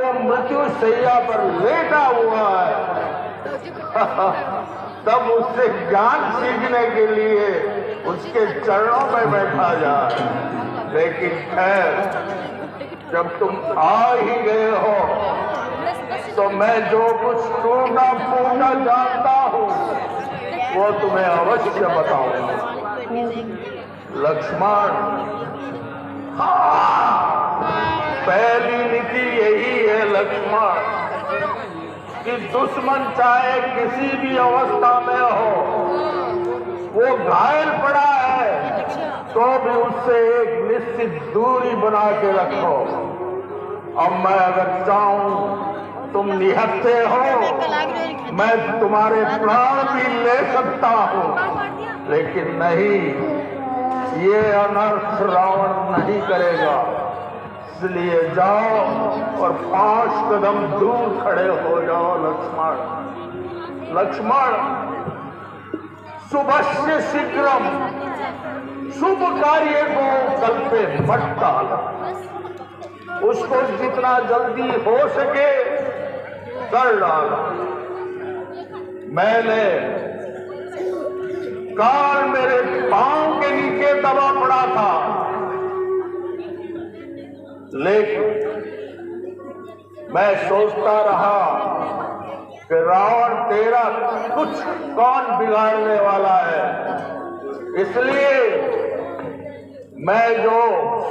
वो मृत्यु शैया पर लेटा हुआ है तब उससे ज्ञान सीखने के लिए उसके चरणों में बैठा जाए। लेकिन खैर, जब तुम आ ही गए हो तो मैं जो कुछ टूटा फूटा जानता हूँ वो तुम्हें अवश्य बताऊंगा। लक्ष्मण, पहली नीति यही है लक्ष्मण कि दुश्मन चाहे किसी भी अवस्था में हो, वो घायल पड़ा है तो भी उससे एक निश्चित दूरी बना के रखो। अब मैं अगर चाहूं तुम निहत्थे हो, मैं तुम्हारे प्राण भी ले सकता हूं, लेकिन नहीं, ये अनर्थ रावण नहीं करेगा। इसलिए जाओ और 5 कदम दूर खड़े हो जाओ लक्ष्मण। लक्ष्मण, शुभस्य शीघ्रम, शुभ कार्य को कल्पे मत डालो। उसको जितना जल्दी हो सके कर डालो। मैंने काल मेरे पांव के नीचे दबा पड़ा था, लेकिन मैं सोचता रहा कि रावण तेरा कुछ कौन बिगाड़ने वाला है। इसलिए मैं जो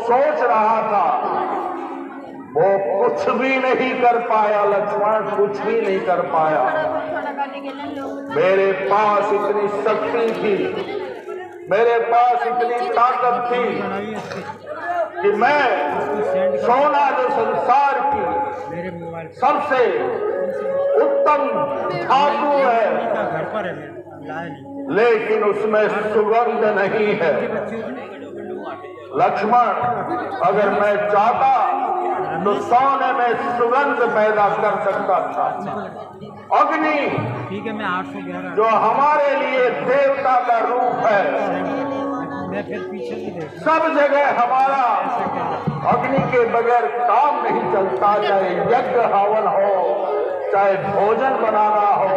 सोच रहा था वो कुछ भी नहीं कर पाया लक्ष्मण, कुछ भी नहीं कर पाया। मेरे पास इतनी शक्ति थी, मेरे पास इतनी ताकत थी कि मैं सोना जो संसार की सबसे उत्तम धातु है, लेकिन उसमें सुगंध नहीं है। लक्ष्मण, अगर मैं चाहता तो सोने में सुगंध पैदा कर सकता था। अग्नि, ठीक है, मैं 811 जो हमारे लिए देवता का रूप है, मैं फिर पीछे भी देख सब जगह हमारा अग्नि के बगैर काम नहीं चलता। चाहे यज्ञ हवन हो, चाहे भोजन बनाना हो,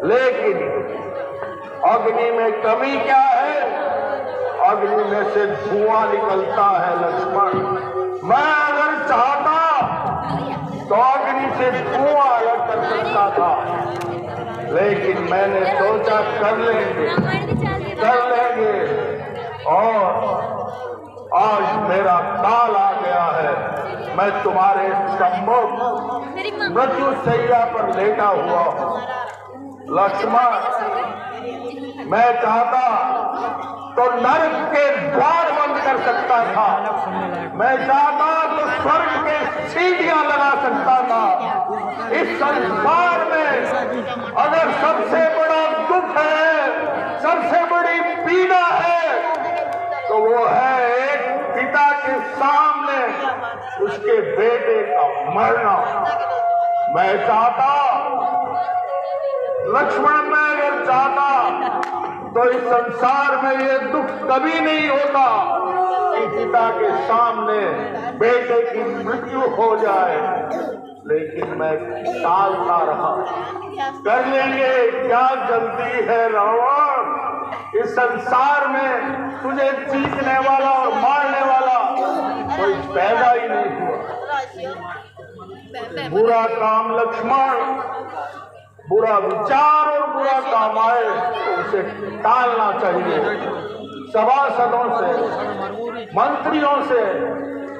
लेकिन अग्नि में कमी क्या है? अग्नि में से धुआं निकलता है लक्ष्मण। मैं अगर चाहता तो अग्नि से धुआं अलग कर सकता था, लेकिन मैंने सोचा कर लेंगे। और आज मेरा काल आ गया है। मैं तुम्हारे सम्मुख मृत्यु शैया पर लेटा हुआ हूँ। लक्ष्मण, मैं चाहता तो नरक के द्वार बंद कर सकता था, मैं चाहता तो स्वर्ग के सीढ़ियां लगा सकता था। इस संसार में अगर सबसे बड़ा दुख है, सबसे बड़ी पीड़ा है, तो वो है एक पिता के सामने उसके बेटे का मरना। मैं चाहता लक्ष्मण, मैं अगर चाहता तो इस संसार में ये दुख कभी नहीं होता कि पिता के सामने बेटे की मृत्यु हो जाए, लेकिन मैं टालता रहा। कर लेंगे, क्या जल्दी है रावण? इस संसार में तुझे जीतने वाला और मारने वाला कोई पैदा ही नहीं हुआ। बुरा काम लक्ष्मण, बुरा विचार और बुरा काम आए तो उसे टालना चाहिए। सभासदों से, मंत्रियों से,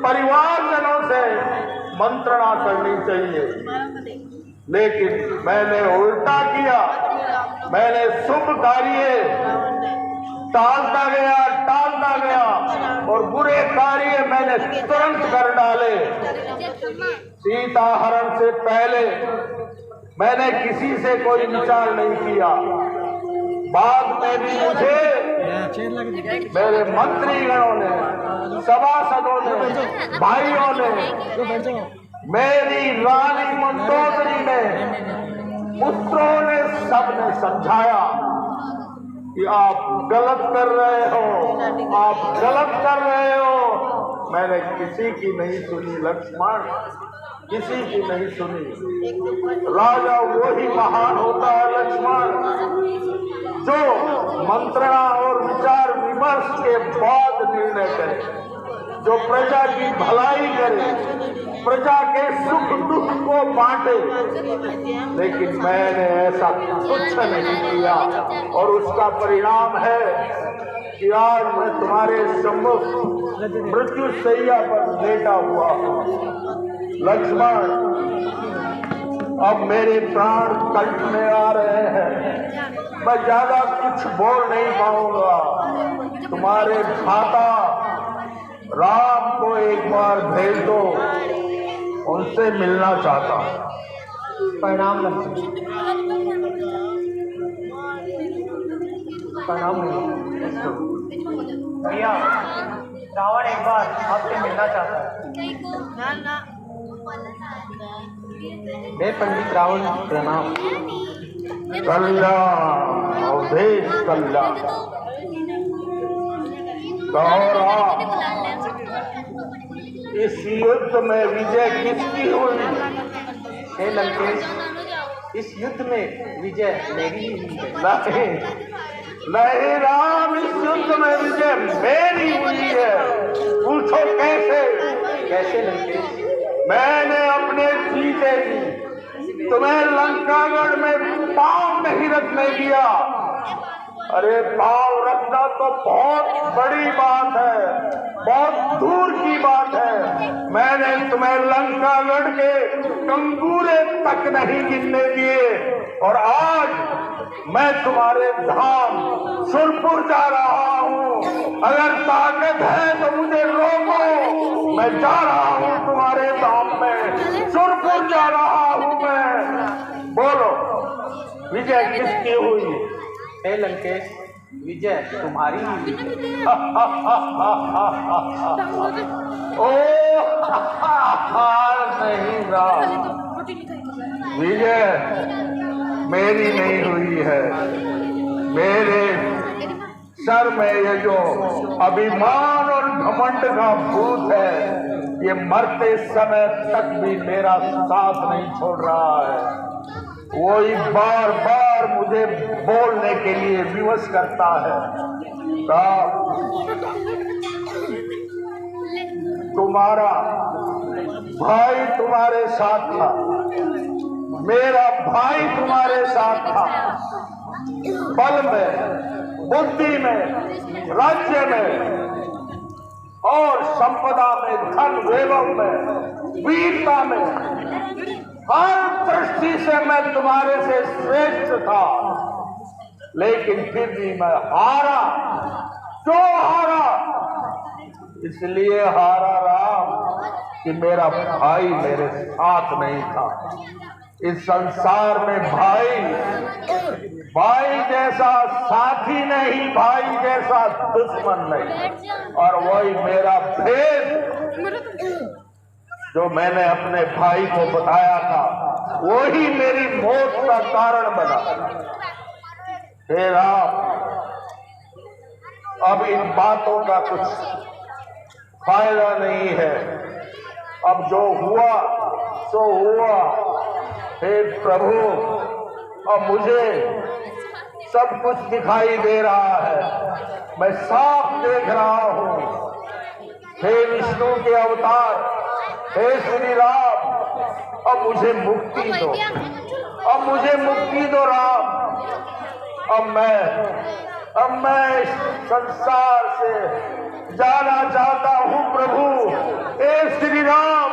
परिवारजनों से मंत्रणा करनी चाहिए, लेकिन मैंने उल्टा किया। मैंने शुभ कार्य टालता गया और बुरे कार्य मैंने तुरंत कर डाले। सीता हरण से पहले मैंने किसी से कोई विचार नहीं किया। बाद में भी मुझे मेरे मंत्रीगणों ने, सभासदों ने, भाइयों ने, मेरी रानी मंदोदरी ने, पुत्रों ने, सबने समझाया कि आप गलत कर रहे हो, आप गलत कर रहे हो। मैंने किसी की नहीं सुनी लक्ष्मण। किसी की नहीं सुनी। राजा वही महान होता है लक्ष्मण जो मंत्रणा और विचार विमर्श के बाद निर्णय करे, जो प्रजा की भलाई करे, प्रजा के सुख दुख को बांटे। लेकिन मैंने ऐसा कुछ नहीं किया और उसका परिणाम है कि आज मैं तुम्हारे सम्मुख मृत्यु शैया पर लेटा हुआ हूँ। लक्ष्मण, अब मेरे प्राण कंठ में आ रहे हैं, मैं ज्यादा कुछ बोल नहीं पाऊंगा। तुम्हारे भ्राता राम को एक बार भेज दो, उनसे मिलना चाहता हूँ। प्रणाम लक्ष्मण। प्रणाम भैया, रावण एक बार आपसे मिलना चाहता है। हे पंडित रावण, प्रणाम। कल्याण अवधेश कल्याण। गौरा, इस युद्ध में विजय किसकी हुई? हे लंकेश, इस युद्ध में विजय मेरी ही हुई है। नहीं राम, इस युद्ध में विजय मेरी हुई है। पूछो कैसे? कैसे लंकेश? मैंने अपने जीते जी तुम्हें लंकागढ़ में पांव नहीं रखने दिया। अरे पांव रखना तो बहुत बड़ी बात है, बहुत दूर की बात है। मैंने तुम्हें लंकागढ़ के कंगूरे तक नहीं गिनने दिए और आज मैं तुम्हारे धाम सुरपुर जा रहा हूँ। अगर ताकत है तो मुझे रोको, मैं जा रहा हूँ तुम्हारे धाम में, सुरपुर जा रहा हूँ मैं। बोलो, विजय किसकी हुई? हे लंकेश, विजय तुम्हारी ही हुई। ओ नहीं राम, विजय मेरी नहीं हुई है। मेरे सर में ये जो अभिमान और घमंड का भूत है, ये मरते समय तक भी मेरा साथ नहीं छोड़ रहा है। वही बार बार मुझे बोलने के लिए विवश करता है। तुम्हारा भाई तुम्हारे साथ था, मेरा भाई तुम्हारे साथ था, बल में, बुद्धि में, राज्य में और संपदा में, धन वैभव में, वीरता में, हर दृष्टि से मैं तुम्हारे से श्रेष्ठ था। लेकिन फिर भी मैं हारा। क्यों हारा? इसलिए हारा राम कि मेरा भाई मेरे साथ नहीं था। इस संसार में भाई जैसा साथी नहीं, भाई जैसा दुश्मन नहीं। और वही मेरा भेद जो मैंने अपने भाई को बताया था, वही मेरी मौत का कारण बना। हे राम, अब इन बातों का कुछ फायदा नहीं है। अब जो हुआ सो हुआ। हे प्रभु, अब मुझे सब कुछ दिखाई दे रहा है, मैं साफ देख रहा हूँ। हे विष्णु के अवतार, हे श्री राम, अब मुझे मुक्ति दो, अब मुझे मुक्ति दो राम। अब मैं इस संसार से जाना चाहता हूँ प्रभु। हे श्री राम,